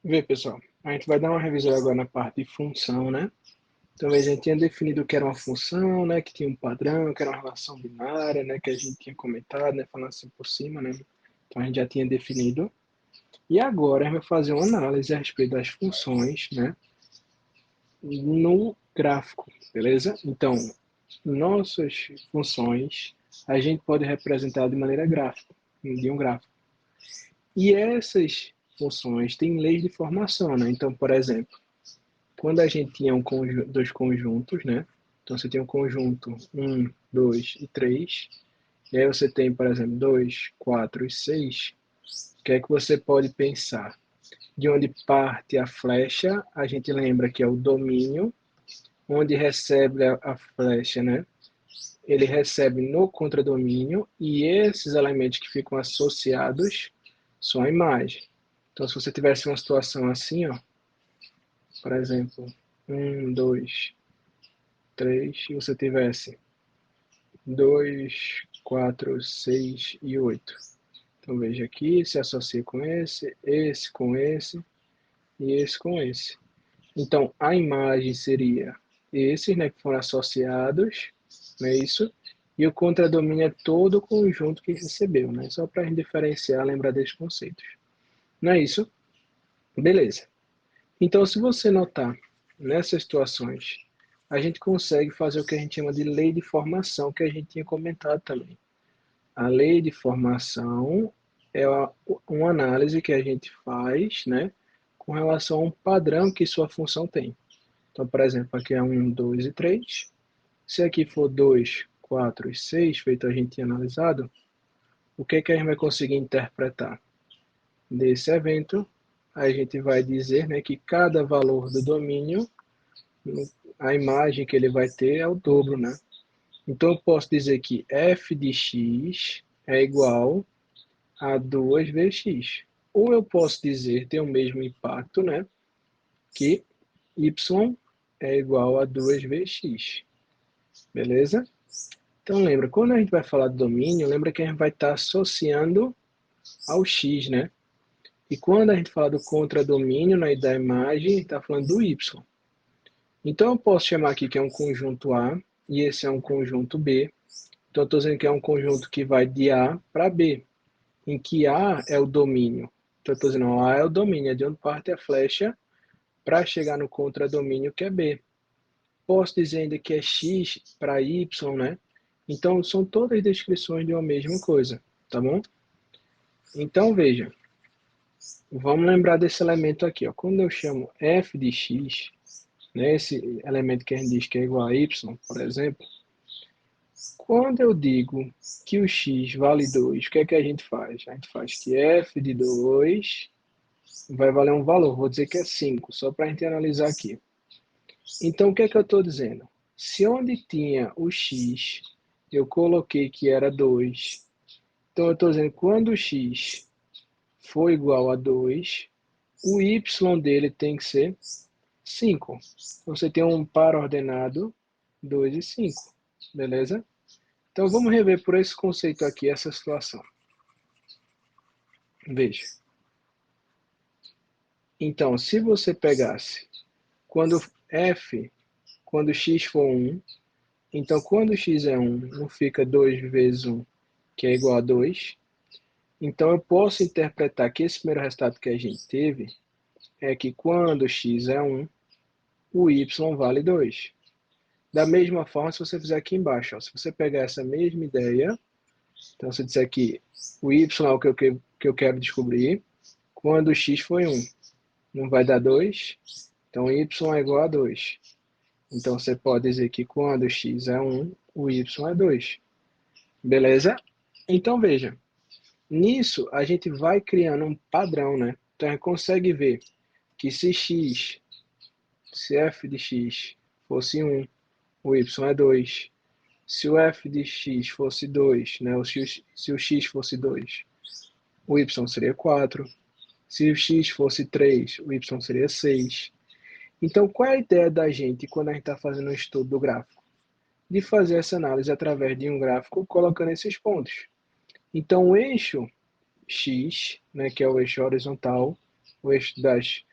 Vê, pessoal, a gente vai dar uma revisão agora na parte de função, né? Então, a gente tinha definido o que era uma função, né? Que tinha um padrão, que era uma relação binária, né? Que a gente tinha comentado, né? Falando assim por cima, né? Então, a gente já tinha definido. E agora, a gente vai fazer uma análise a respeito das funções, né? No gráfico, beleza? Então, nossas funções, a gente pode representar de maneira gráfica, de um gráfico. E essas funções têm leis de formação, né? Então, por exemplo, quando a gente tinha dois conjuntos, né? Então você tem um conjunto 1, 2 e 3. E aí você tem, por exemplo, 2, 4 e 6. O que é que você pode pensar? De onde parte a flecha, a gente lembra que é o domínio, onde recebe a flecha, né? Ele recebe no contradomínio e esses elementos que ficam associados são a imagem. Então, se você tivesse uma situação assim, ó, por exemplo, 1, 2, 3, e você tivesse 2, 4, 6 e 8. Então veja aqui, se associa com esse com esse e esse com esse. Então a imagem seria esses, né, que foram associados, não é isso? E o contradomínio é todo o conjunto que recebeu, né? Só para a gente diferenciar, lembrar desses conceitos. Não é isso? Beleza. Então, se você notar nessas situações, a gente consegue fazer o que a gente chama de lei de formação, que a gente tinha comentado também. A lei de formação é uma análise que a gente faz, né, com relação a um padrão que sua função tem. Então, por exemplo, aqui é 1, 2 e 3. Se aqui for 2, 4 e 6, feito a gente tinha analisado, o que, que a gente vai conseguir interpretar desse evento? A gente vai dizer, né, que cada valor do domínio, a imagem que ele vai ter é o dobro, né? Então, eu posso dizer que f de x é igual a 2 vezes x. Ou eu posso dizer, tem o mesmo impacto, né? Que y é igual a 2 vezes x. Beleza? Então lembra, quando a gente vai falar de domínio, lembra que a gente vai estar associando ao x, né? E quando a gente fala do contradomínio né, da imagem, a gente está falando do y. Então eu posso chamar aqui que é um conjunto A e esse é um conjunto B. Então eu estou dizendo que é um conjunto que vai de A para B, em que A é o domínio. Então eu estou dizendo, A é o domínio, é de onde parte a flecha para chegar no contradomínio que é B. Posso dizer ainda que é X para Y, né? Então são todas descrições de uma mesma coisa, tá bom? Então veja, vamos lembrar desse elemento aqui, ó. Quando eu chamo f de x, né, esse elemento que a gente diz que é igual a y, por exemplo, quando eu digo que o x vale 2, o que é que a gente faz? A gente faz que f de 2 vai valer um valor, vou dizer que é 5, só para a gente analisar aqui. Então, o que é que eu estou dizendo? Se onde tinha o x, eu coloquei que era 2, então eu estou dizendo que quando o x for igual a 2, o y dele tem que ser 5. Você tem um par ordenado 2 e 5, beleza? Então vamos rever por esse conceito aqui, essa situação. Veja. Então, se você pegasse quando f, quando x for 1, então quando x é 1, não fica 2 vezes 1, que é igual a 2. Então eu posso interpretar que esse primeiro resultado que a gente teve é que quando x é 1, o y vale 2. Da mesma forma, se você fizer aqui embaixo, ó, se você pegar essa mesma ideia, então se eu disser que o y é o que eu quero descobrir, quando o x foi 1, não vai dar 2, então y é igual a 2. Então você pode dizer que quando x é 1, o y é 2. Beleza? Então veja, nisso a gente vai criando um padrão, né? Então a gente consegue ver que se f de x fosse 1, o y é 2. Se o f de x fosse 2, né? Se o x fosse 2, o y seria 4. Se o x fosse 3, o y seria 6. Então, qual é a ideia da gente quando a gente está fazendo um estudo do gráfico? De fazer essa análise através de um gráfico colocando esses pontos. Então, o eixo x, né, que é o eixo horizontal, o eixo das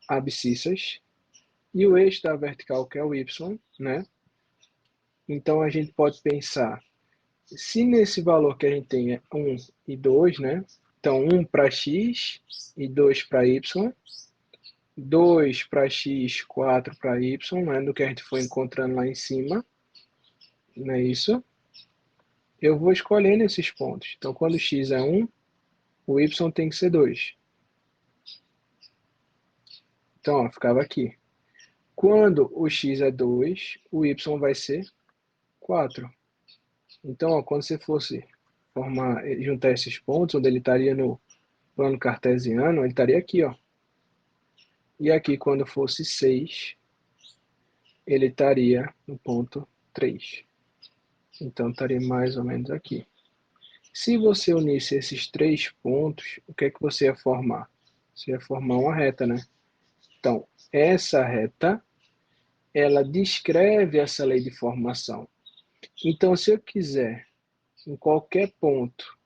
abscissas e o eixo da vertical, que é o y, né? Então, a gente pode pensar, se nesse valor que a gente tem é 1 e 2, né? Então, 1 para x e 2 para y, 2 para x, 4 para y, né? Do que a gente foi encontrando lá em cima, não é isso? Eu vou escolhendo esses pontos. Então, quando x é 1, o y tem que ser 2. Então, ó, ficava aqui. Quando o x é 2, o y vai ser 4. Então, ó, quando você fosse juntar esses pontos, onde ele estaria no plano cartesiano, ele estaria aqui, ó. E aqui, quando fosse 6, ele estaria no ponto 3. Então, estaria mais ou menos aqui. Se você unisse esses 3 pontos, o que é que você ia formar? Você ia formar uma reta, né? Então, essa reta, ela descreve essa lei de formação. Então, se eu quiser, em qualquer ponto,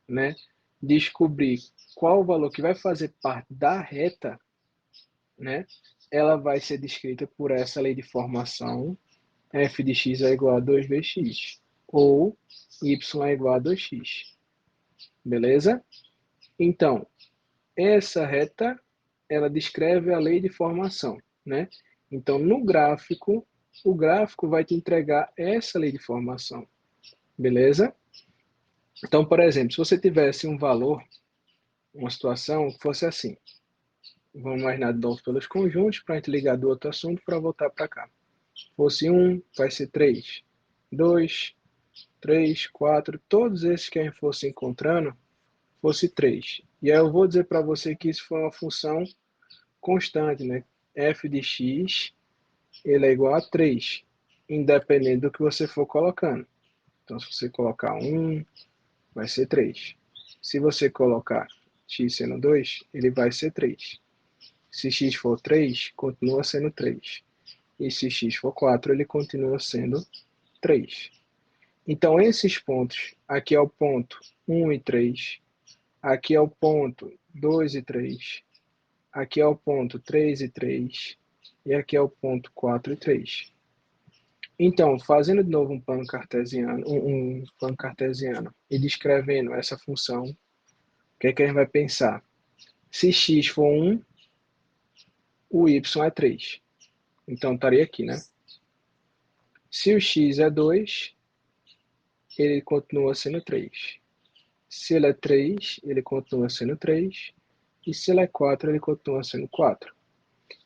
né, descobrir qual o valor que vai fazer parte da reta, né, ela vai ser descrita por essa lei de formação, f de x é igual a 2 vezes x, ou y é igual a 2x. Beleza? Então, essa reta, ela descreve a lei de formação, né? Então, no gráfico, o gráfico vai te entregar essa lei de formação. Beleza? Então, por exemplo, se você tivesse um valor, uma situação que fosse assim, vamos imaginar de novo pelos conjuntos, para a gente ligar do outro assunto para voltar para cá. Fosse 1, vai ser 3. 2, 3, 4, todos esses que a gente fosse encontrando, fosse 3. E aí eu vou dizer para você que isso foi uma função constante, né? F de x, ele é igual a 3, independente do que você for colocando. Então, se você colocar 1, vai ser 3. Se você colocar x sendo 2, ele vai ser 3. Se x for 3, continua sendo 3. E se x for 4, ele continua sendo 3. Então, esses pontos, aqui é o ponto 1 e 3, aqui é o ponto 2 e 3, aqui é o ponto 3 e 3, e aqui é o ponto 4 e 3. Então, fazendo de novo um plano cartesiano e descrevendo essa função, o que é que a gente vai pensar? Se x for 1, o y é 3. Então, estaria aqui, né? Se o x é 2, ele continua sendo 3. Se ele é 3, ele continua sendo 3. E se ele é 4, ele continua sendo 4.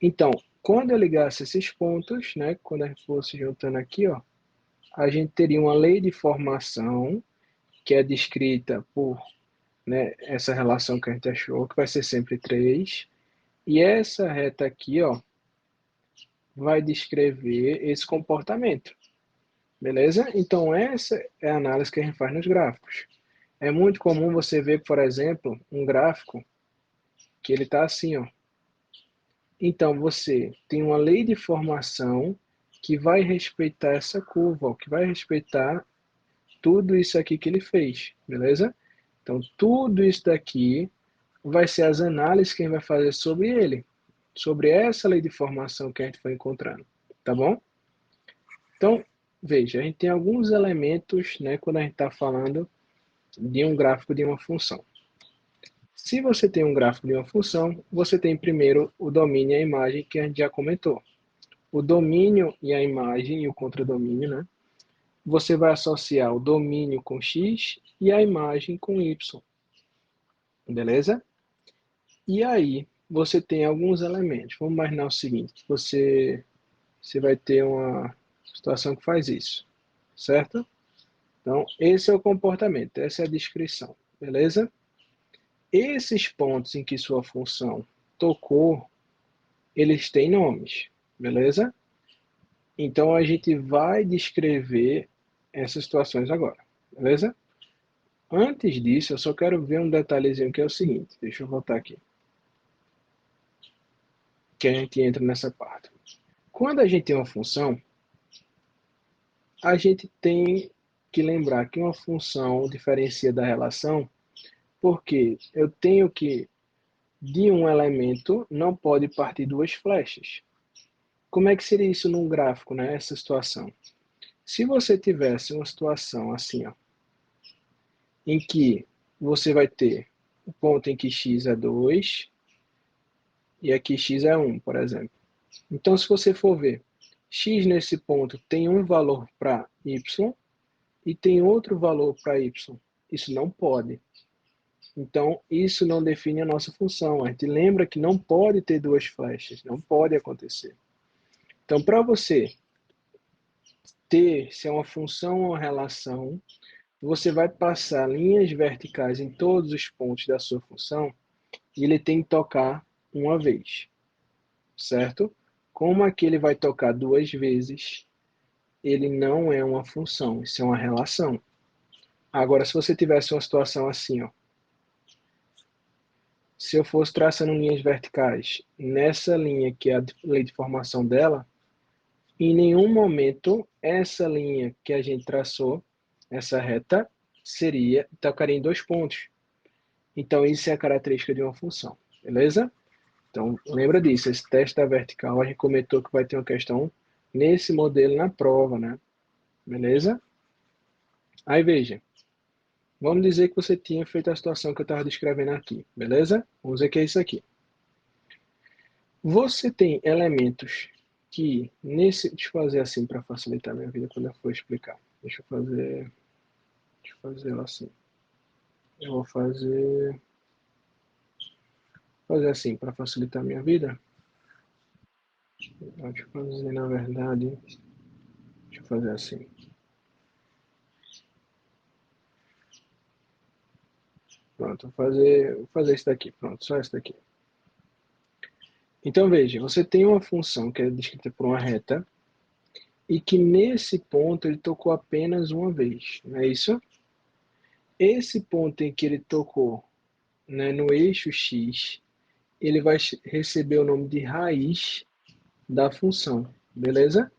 Então, quando eu ligasse esses pontos, né, quando a gente fosse juntando aqui, ó, a gente teria uma lei de formação que é descrita por, né, essa relação que a gente achou, que vai ser sempre 3. E essa reta aqui, ó, vai descrever esse comportamento. Beleza? Então, essa é a análise que a gente faz nos gráficos. É muito comum você ver, por exemplo, um gráfico que ele está assim, ó. Então, você tem uma lei de formação que vai respeitar essa curva, ó, que vai respeitar tudo isso aqui que ele fez, beleza? Então, tudo isso daqui vai ser as análises que a gente vai fazer sobre ele, sobre essa lei de formação que a gente foi encontrando, tá bom? Então, veja, a gente tem alguns elementos, né, quando a gente está falando de um gráfico de uma função. Se você tem um gráfico de uma função, você tem primeiro o domínio e a imagem, que a gente já comentou. O domínio e a imagem e o contradomínio, né? Você vai associar o domínio com x e a imagem com y, beleza? E aí, você tem alguns elementos. Vamos imaginar o seguinte, você vai ter uma situação que faz isso, certo? Então, esse é o comportamento, essa é a descrição, beleza? Esses pontos em que sua função tocou, eles têm nomes, beleza? Então, a gente vai descrever essas situações agora, beleza? Antes disso, eu só quero ver um detalhezinho que é o seguinte, deixa eu voltar aqui, que a gente entra nessa parte. Quando a gente tem uma função, a gente tem que lembrar que uma função diferencia da relação, porque eu tenho que de um elemento não pode partir duas flechas. Como é que seria isso num gráfico, né? Essa situação. Se você tivesse uma situação assim, ó, em que você vai ter o ponto em que x é 2 e aqui x é 1, por exemplo. Então, se você for ver, x nesse ponto tem um valor para y e tem outro valor para y. Isso não pode. Então, isso não define a nossa função. A gente lembra que não pode ter duas flechas, não pode acontecer. Então, para você ter se é uma função ou uma relação, você vai passar linhas verticais em todos os pontos da sua função e ele tem que tocar uma vez, certo? Como aqui ele vai tocar duas vezes, ele não é uma função, isso é uma relação. Agora, se você tivesse uma situação assim, ó, se eu fosse traçando linhas verticais nessa linha que é a lei de formação dela, em nenhum momento essa linha que a gente traçou, essa reta, tocaria em dois pontos. Então, isso é a característica de uma função, beleza? Então, lembra disso, esse teste da vertical, a gente comentou que vai ter uma questão nesse modelo na prova, né? Beleza? Aí, veja, vamos dizer que você tinha feito a situação que eu estava descrevendo aqui, beleza? Vamos ver que é isso aqui. Você tem elementos que nesse... Deixa eu fazer assim para facilitar a minha vida quando eu for explicar. Deixa eu fazer assim. Eu vou fazer assim para facilitar a minha vida. Deixa eu fazer, na verdade, deixa eu fazer assim. Pronto, vou fazer isso daqui. Pronto, só isso daqui. Então, veja, você tem uma função que é descrita por uma reta e que nesse ponto ele tocou apenas uma vez, não é isso? Esse ponto em que ele tocou, né, no eixo x, ele vai receber o nome de raiz da função, beleza?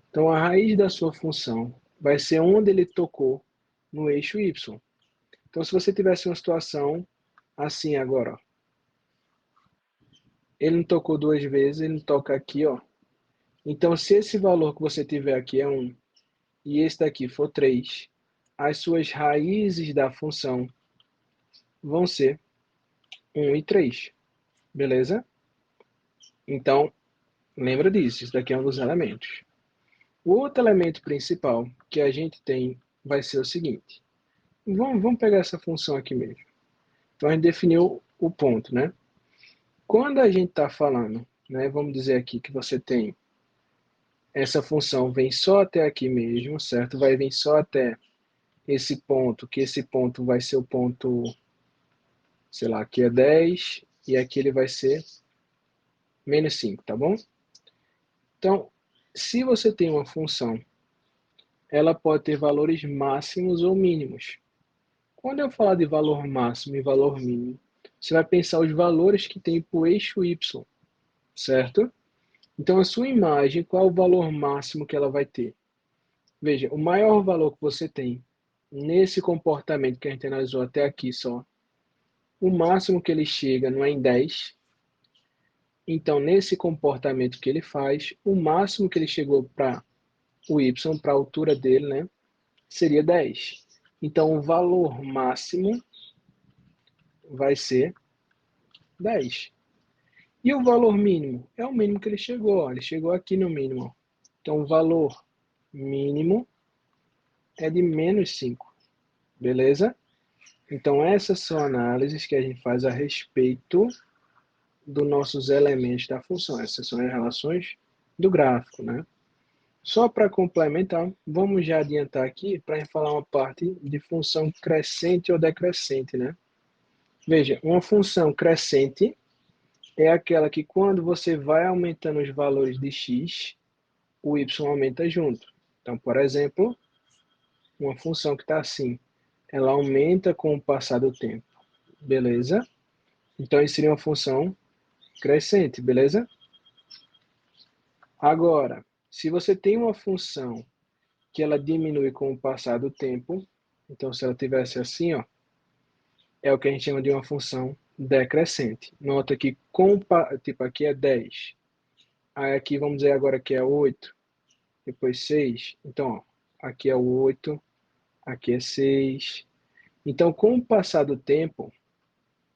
Então, a raiz da sua função vai ser onde ele tocou no eixo y. Então, se você tivesse uma situação assim agora, ó, ele não tocou duas vezes, ele não toca aqui, ó. Então, se esse valor que você tiver aqui é 1 e esse daqui for 3, as suas raízes da função vão ser 1 e 3, beleza? Então, lembra disso, isso daqui é um dos elementos. O outro elemento principal que a gente tem vai ser o seguinte. Vamos pegar essa função aqui mesmo. Então, a gente definiu o ponto, né? Quando a gente está falando, né, vamos dizer aqui que você tem essa função vem só até aqui mesmo, certo? Vai vir só até esse ponto, que esse ponto vai ser o ponto, sei lá, aqui é 10 e aqui ele vai ser menos 5, tá bom? Então, se você tem uma função, ela pode ter valores máximos ou mínimos. Quando eu falar de valor máximo e valor mínimo, você vai pensar os valores que tem para o eixo y, certo? Então, a sua imagem, qual é o valor máximo que ela vai ter? Veja, o maior valor que você tem nesse comportamento que a gente analisou até aqui só, o máximo que ele chega não é em 10. Então, nesse comportamento que ele faz, o máximo que ele chegou para o y, para a altura dele, né, seria 10. Então, o valor máximo vai ser 10. E o valor mínimo? É o mínimo que ele chegou. Ó. Ele chegou aqui no mínimo. Então, o valor mínimo é de menos 5. Beleza? Então, essas são análises que a gente faz a respeito dos nossos elementos da função. Essas são as relações do gráfico, né? Só para complementar, vamos já adiantar aqui para falar uma parte de função crescente ou decrescente, né? Veja, uma função crescente é aquela que quando você vai aumentando os valores de x, o y aumenta junto. Então, por exemplo, uma função que está assim, ela aumenta com o passar do tempo, beleza? Então, isso seria uma função crescente, beleza? Agora, se você tem uma função que ela diminui com o passar do tempo, então se ela tivesse assim, ó, é o que a gente chama de uma função decrescente. Nota que, tipo, aqui é 10. Aí aqui, vamos dizer agora que é 8, depois 6. Então, ó, aqui é o 8, aqui é 6. Então, com o passar do tempo,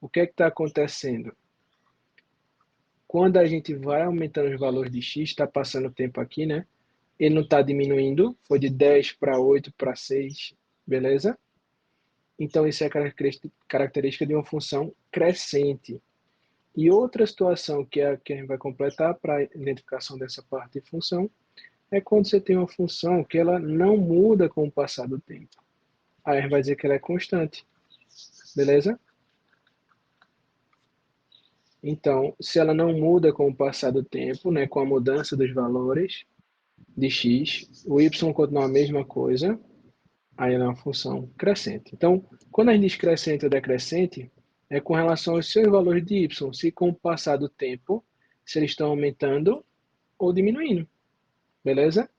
o que é que está acontecendo? Quando a gente vai aumentando os valores de x, está passando o tempo aqui, né? Ele não está diminuindo, foi de 10 para 8 para 6, beleza? Então, isso é característica de uma função crescente. E outra situação que é a que a gente vai completar para a identificação dessa parte de função é quando você tem uma função que ela não muda com o passar do tempo. Aí a gente vai dizer que ela é constante, beleza? Então, se ela não muda com o passar do tempo, né, com a mudança dos valores de x, o y continua a mesma coisa, aí ela é uma função crescente. Então, quando a gente diz crescente ou decrescente, é com relação aos seus valores de y, se com o passar do tempo, se eles estão aumentando ou diminuindo, beleza?